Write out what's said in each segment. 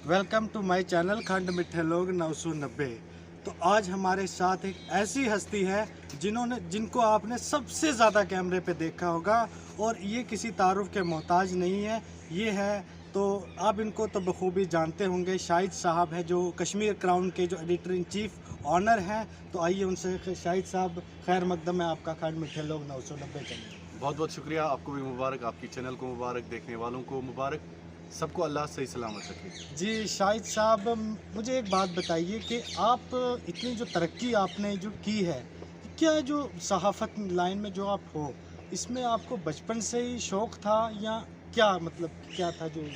Welcome to my channel खंड मिठे लोग 990। तो आज हमारे साथ एक ऐसी हस्ती है जिनको आपने सबसे ज़्यादा कैमरे पे देखा होगा और ये किसी तारुफ के मोहताज नहीं है। ये है तो आप इनको तो बखूबी जानते होंगे, शाहिद साहब है जो कश्मीर क्राउन के जो एडिटर इन चीफ ऑनर हैं। तो आइए उनसे, शाहिद साहब खैर मकदम है आपका खंड मिठे लोग 990 चैनल। बहुत बहुत शुक्रिया, आपको भी मुबारक, आपकी चैनल को मुबारक, देखने वालों को मुबारक, सबको अल्लाह सही सलामत रखे। जी शाहिद साहब, मुझे एक बात बताइए कि आप इतनी जो तरक्की आपने जो की है, क्या जो सहाफ़त लाइन में जो आप हो, इसमें आपको बचपन से ही शौक़ था या क्या, मतलब क्या था जो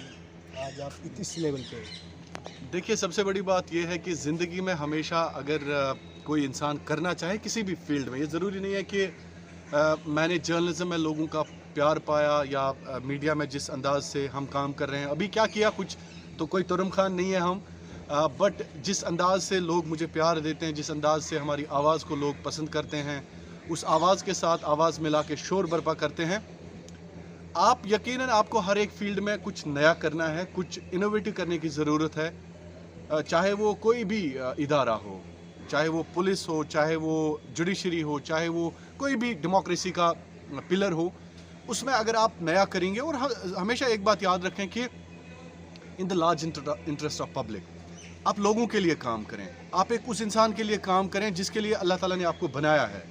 आज आप इस लेवल पे हो? देखिए, सबसे बड़ी बात यह है कि ज़िंदगी में हमेशा अगर कोई इंसान करना चाहे किसी भी फील्ड में, ये ज़रूरी नहीं है कि मैंने जर्नलिज्म में लोगों का प्यार पाया या मीडिया में जिस अंदाज से हम काम कर रहे हैं, अभी क्या किया, कुछ तो कोई तुरम खान नहीं है हम, बट जिस अंदाज से लोग मुझे प्यार देते हैं, जिस अंदाज से हमारी आवाज़ को लोग पसंद करते हैं, उस आवाज़ के साथ आवाज़ मिला के शोर बर्पा करते हैं। आप यकीनन आपको हर एक फील्ड में कुछ नया करना है, कुछ इनोवेटिव करने की ज़रूरत है, चाहे वो कोई भी इदारा हो, चाहे वो पुलिस हो, चाहे वो जुडिशरी हो, चाहे वो कोई भी डेमोक्रेसी का पिलर हो, उसमें अगर आप नया करेंगे। और हमेशा एक बात याद रखें कि in the large interest of public, आप लोगों के लिए काम करें, आप एक उस इंसान के लिए काम करें जिसके लिए अल्लाह ताला ने आपको बनाया है,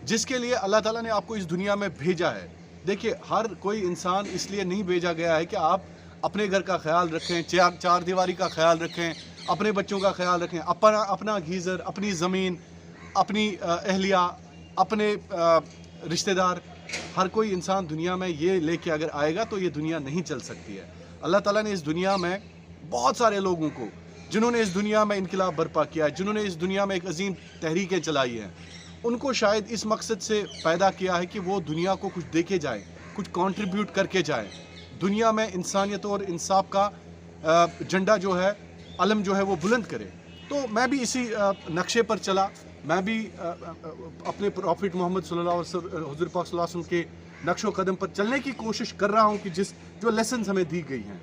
जिसके लिए अल्लाह ताला ने आपको इस दुनिया में भेजा है। देखिए, हर कोई इंसान इसलिए नहीं भेजा गया है कि आप अपने घर का ख्याल रखें, चार दीवारी का ख्याल रखें, अपने बच्चों का ख्याल रखें, अपना गीज़र, अपनी ज़मीन, अपनी अहलिया, अपने रिश्तेदार। हर कोई इंसान दुनिया में ये लेके अगर आएगा तो ये दुनिया नहीं चल सकती है। अल्लाह ताला ने इस दुनिया में बहुत सारे लोगों को, जिन्होंने इस दुनिया में इनकलाब बर्पा किया है, जिन्होंने इस दुनिया में एक अजीम तहरीकें चलाई हैं, उनको शायद इस मकसद से पैदा किया है कि वो दुनिया को कुछ देके जाएं, कुछ कंट्रीब्यूट करके जाएं, दुनिया में इंसानियत और इंसाफ का झंडा जो है, अलम जो है वो बुलंद करे। तो मैं भी इसी नक्शे पर चला, मैं भी अपने प्रॉफिट मोहम्मद सल्लल्लाहु अलैहि वसल्लम, हुज़ूर पाक सल्लल्लाहु अलैहि वसल्लम के नक्शो कदम पर चलने की कोशिश कर रहा हूँ कि जो लेसन्स हमें दी गई हैं।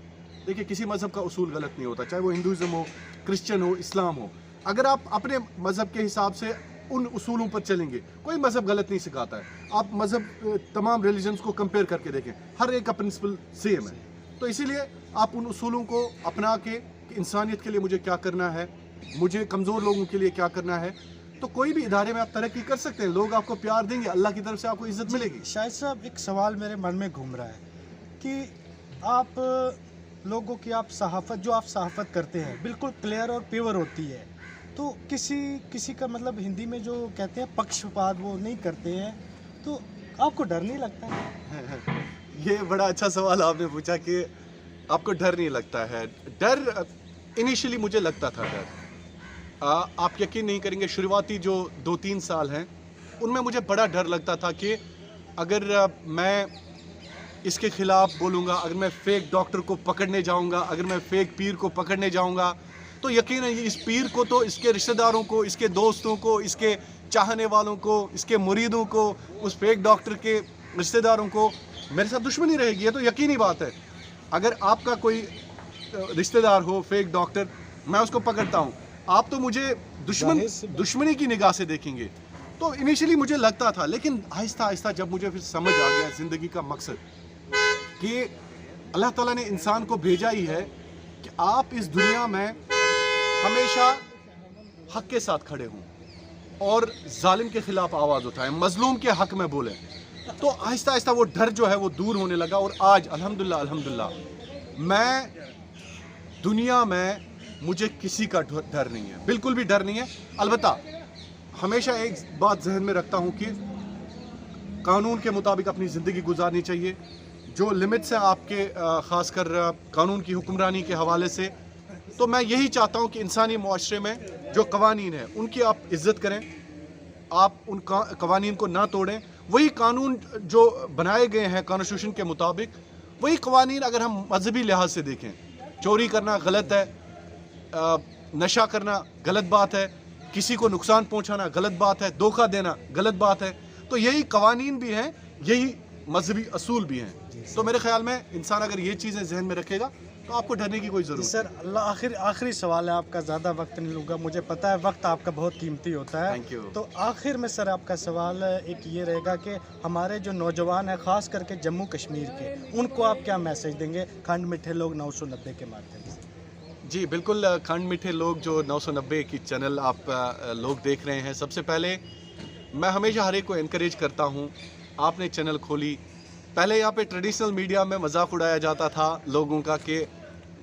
देखिए, किसी मज़हब का उसूल गलत नहीं होता, चाहे वो हिंदुज़म हो, क्रिश्चियन हो, इस्लाम हो। अगर आप अपने मज़हब के हिसाब से उन उसूलों पर चलेंगे, कोई मज़हब गलत नहीं सिखाता है। आप मज़हब तमाम रिलीजन्स को कंपेयर करके देखें, हर एक का प्रिंसिपल सेम है। तो इसीलिए आप उन उसूलों को अपना के इंसानियत के लिए मुझे क्या करना है, मुझे कमज़ोर लोगों के लिए क्या करना है, तो कोई भी इदारे में आप तरक्की कर सकते हैं। लोग आपको प्यार देंगे, अल्लाह की तरफ से आपको इज्जत मिलेगी। शाहिद साहब, एक सवाल मेरे मन में घूम रहा है कि आप लोगों की जो आप सहाफ़त करते हैं बिल्कुल क्लियर और प्योर होती है, तो किसी का मतलब हिंदी में जो कहते हैं पक्षपात वो नहीं करते हैं, तो आपको डर नहीं लगता है? ये बड़ा अच्छा सवाल आपने पूछा कि आपको डर नहीं लगता है। डर इनिशियली मुझे लगता था डर। आप यकीन नहीं करेंगे, शुरुआती जो 2-3 साल हैं उनमें मुझे बड़ा डर लगता था कि अगर मैं इसके ख़िलाफ़ बोलूँगा, अगर मैं फ़ेक डॉक्टर को पकड़ने जाऊँगा, अगर मैं फ़ेक पीर को पकड़ने जाऊँगा, तो यकीन है इस पीर को तो इसके रिश्तेदारों को, इसके दोस्तों को, इसके चाहने वालों को, इसके मुरीदों को, उस फेक डॉक्टर के रिश्तेदारों को मेरे साथ दुश्मनी रहेगी। ये तो यकीनी बात है। अगर आपका कोई रिश्तेदार हो फेक डॉक्टर, मैं उसको पकड़ता हूँ, आप तो मुझे दुश्मनी की निगाह से देखेंगे। तो इनिशियली मुझे लगता था, लेकिन आहिस्ता आहिस्ता जब मुझे फिर समझ आ गया ज़िंदगी का मकसद कि अल्लाह ताला ने इंसान को भेजा ही है कि आप इस दुनिया में हमेशा हक के साथ खड़े हों और जालिम के ख़िलाफ़ आवाज़ उठाएं, मज़लूम के हक में बोलें। तो आहिस्ता आहिस्ता वो डर जो है वो दूर होने लगा और आज अल्हम्दुलिल्लाह मैं दुनिया में मुझे किसी का डर नहीं है, बिल्कुल भी डर नहीं है। अलबत्ता हमेशा एक बात जहन में रखता हूँ कि कानून के मुताबिक अपनी ज़िंदगी गुजारनी चाहिए। जो लिमिट्स हैं आपके, ख़ासकर कानून की हुक्मरानी के हवाले से, तो मैं यही चाहता हूँ कि इंसानी मुआशरे में जो कवानीन है उनकी आप इज़्ज़त करें, आप उन कवानीन को ना तोड़ें। वही कानून जो बनाए गए हैं कॉन्स्टिट्यूशन के मुताबिक, वही कवानीन अगर हम मजहबी लिहाज से देखें, चोरी करना गलत है, नशा करना गलत बात है, किसी को नुकसान पहुंचाना गलत बात है, धोखा देना गलत बात है, तो यही कवानीन भी हैं, यही मजहबी असूल भी हैं। तो मेरे ख्याल में इंसान अगर ये चीज़ें जहन में रखेगा तो आपको डरने की कोई ज़रूरत सर आखिरी सवाल है आपका, ज़्यादा वक्त नहीं लूँगा, मुझे पता है वक्त आपका बहुत कीमती होता है। Thank you. तो आखिर में सर आपका सवाल एक ये रहेगा कि हमारे जो नौजवान हैं ख़ास करके जम्मू कश्मीर के, उनको आप क्या मैसेज देंगे खंड मीठे लोग 990 के माध्यम से? जी बिल्कुल, खंड मीठे लोग जो 990 की चैनल आप लोग देख रहे हैं, सबसे पहले मैं हमेशा हर एक को इनकरेज करता हूँ, आपने चैनल खोली। पहले यहाँ पे ट्रेडिशनल मीडिया में मजाक उड़ाया जाता था लोगों का कि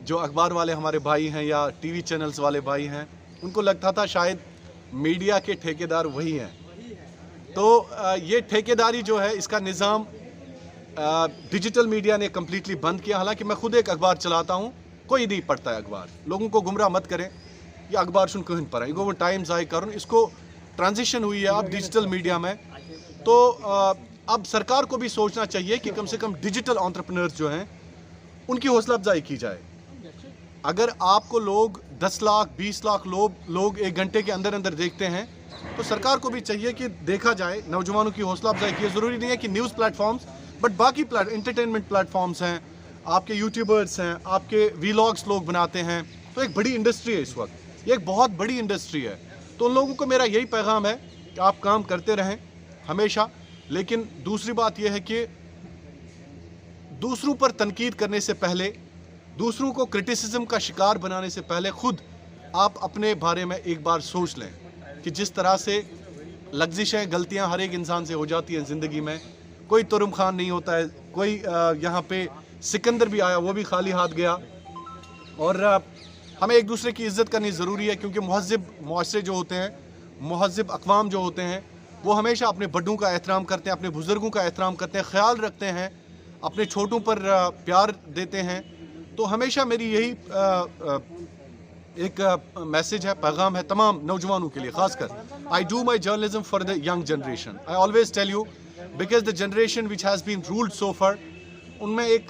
जो अखबार वाले हमारे भाई हैं या टीवी चैनल्स वाले भाई हैं, उनको लगता था शायद मीडिया के ठेकेदार वही हैं। तो ये ठेकेदारी जो है, इसका निज़ाम डिजिटल मीडिया ने कम्प्लीटली बंद किया। हालांकि मैं खुद एक अखबार चलाता हूँ, कोई नहीं पढ़ता है अखबार। लोगों को गुमराह मत करें, ये अखबार सुन कहीं पर है, वो टाइम ज़ाय करूँ। इसको ट्रांजिशन हुई है अब डिजिटल मीडिया में, तो अब सरकार को भी सोचना चाहिए कि कम से कम डिजिटल एंटरप्रेन्योर्स जो हैं उनकी हौसला अफजाई की जाए। अगर आपको लोग 10 लाख 20 लाख लोग 1 घंटे के अंदर अंदर देखते हैं, तो सरकार को भी चाहिए कि देखा जाए, नौजवानों की हौसला अफजाई की। ज़रूरी नहीं है कि न्यूज़ प्लेटफॉर्म्स, बट बाकी एंटरटेनमेंट प्लेटफॉर्म्स हैं, आपके यूट्यूबर्स हैं, आपके वीलॉग्स लोग बनाते हैं, तो एक बड़ी इंडस्ट्री है इस वक्त, ये एक बहुत बड़ी इंडस्ट्री है। तो उन लोगों को मेरा यही पैगाम है कि आप काम करते रहें हमेशा। लेकिन दूसरी बात यह है कि दूसरों पर तनकीद करने से पहले, दूसरों को क्रिटिसिज्म का शिकार बनाने से पहले खुद आप अपने बारे में एक बार सोच लें कि जिस तरह से लग्जिशें, गलतियां हर एक इंसान से हो जाती हैं ज़िंदगी में। कोई तुरुम खान नहीं होता है, कोई यहाँ पे सिकंदर भी आया, वो भी खाली हाथ गया। और हमें एक दूसरे की इज़्ज़त करनी ज़रूरी है, क्योंकि महज़्ज़ब मुआशरे जो होते हैं, महज़्ज़ब अक़वाम जो होते हैं, वो हमेशा अपने बड़ों का एहतराम करते हैं, अपने बुज़ुर्गों का एहतराम करते हैं, ख्याल रखते हैं, अपने छोटों पर प्यार देते हैं। तो हमेशा मेरी यही एक मैसेज है, पैगाम है तमाम नौजवानों के लिए खासकर। I do my journalism for the young generation. I always tell you, because the generation which has been ruled so far, उनमें एक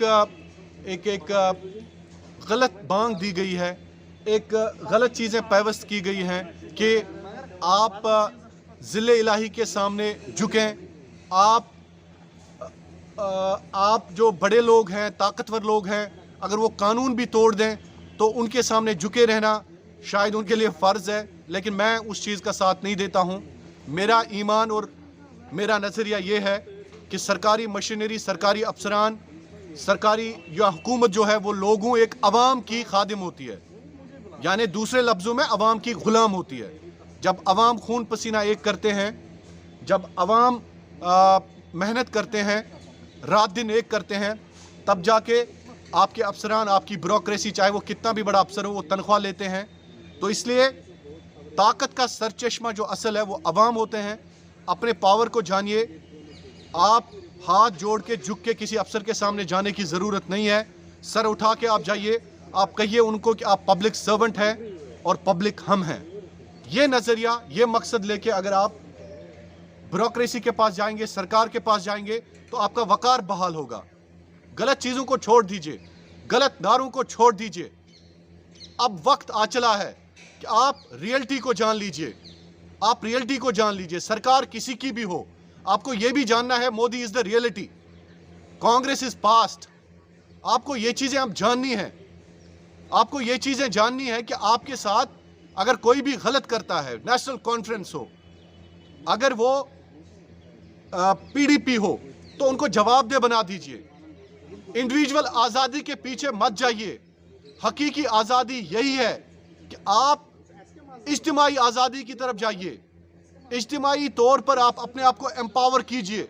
गलत बांग दी गई है, एक गलत चीज़ें पैवस्त की गई हैं कि आप ज़िले इलाही के सामने झुकें, आप जो बड़े लोग हैं, ताकतवर लोग हैं, अगर वो कानून भी तोड़ दें तो उनके सामने झुके रहना शायद उनके लिए फ़र्ज़ है। लेकिन मैं उस चीज़ का साथ नहीं देता हूँ। मेरा ईमान और मेरा नज़रिया ये है कि सरकारी मशीनरी, सरकारी अफसरान, सरकारी या हुकूमत जो है, वो लोगों, एक अवाम की खादिम होती है, यानी दूसरे लफ्ज़ों में अवाम की ग़ुलाम होती है। जब अवाम खून पसीना एक करते हैं, जब अवाम मेहनत करते हैं, रात दिन एक करते हैं, तब जाके आपके अफसरान, आपकी ब्यूरोक्रेसी, चाहे वो कितना भी बड़ा अफसर हो, वो तनख्वाह लेते हैं। तो इसलिए ताकत का सरचश्मा जो असल है वो अवाम होते हैं। अपने पावर को जानिए। आप हाथ जोड़ के झुक के किसी अफसर के सामने जाने की ज़रूरत नहीं है। सर उठा के आप जाइए, आप कहिए उनको कि आप पब्लिक सर्वेंट हैं और पब्लिक हम हैं। ये नज़रिया, ये मकसद लेके अगर आप ब्यूरोक्रेसी के पास जाएंगे, सरकार के पास जाएंगे, तो आपका वकार बहाल होगा। गलत चीज़ों को छोड़ दीजिए, गलत नारों को छोड़ दीजिए। अब वक्त आ चला है कि आप रियलिटी को जान लीजिए, आप रियलिटी को जान लीजिए। सरकार किसी की भी हो, आपको ये भी जानना है Modi is the reality, Congress is past. आपको ये चीज़ें अब जाननी है। आपको ये चीज़ें जाननी है कि आपके साथ अगर कोई भी गलत करता है, नेशनल कॉन्फ्रेंस हो, अगर वो पीडीपी हो, तो उनको जवाबदेह बना दीजिए। इंडिविजुअल आज़ादी के पीछे मत जाइए। हकीकी आज़ादी यही है कि आप इज्तिमाई आज़ादी की तरफ जाइए। इज्तिमाई तौर पर आप अपने आप को एम्पावर कीजिए।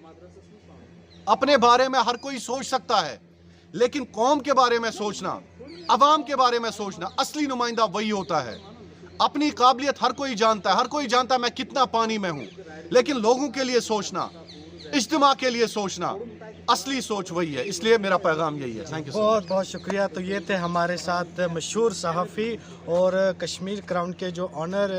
अपने बारे में हर कोई सोच सकता है, लेकिन कौम के बारे में सोचना, अवाम के बारे में सोचना, असली नुमाइंदा वही होता है। अपनी काबिलियत हर कोई जानता है, हर कोई जानता है मैं कितना पानी में हूँ, लेकिन लोगों के लिए सोचना, इज्तिमा के लिए सोचना, असली सोच वही है। इसलिए मेरा पैगाम यही है। Thank you. बहुत बहुत शुक्रिया। तो ये थे हमारे साथ मशहूर सहाफ़ी और कश्मीर क्राउन के जो ऑनर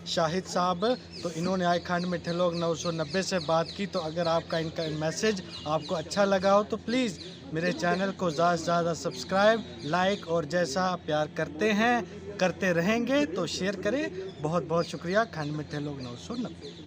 शाहिद साहब। तो इन्होंने आए खंड मीठे लोग 990 से बात की। तो अगर आपका इनका मैसेज आपको अच्छा लगा हो तो प्लीज़ मेरे चैनल को ज़्यादा से ज़्यादा सब्सक्राइब, लाइक और जैसा प्यार करते हैं, करते रहेंगे तो शेयर करें। बहुत बहुत शुक्रिया। खंड मीठे लोग 990।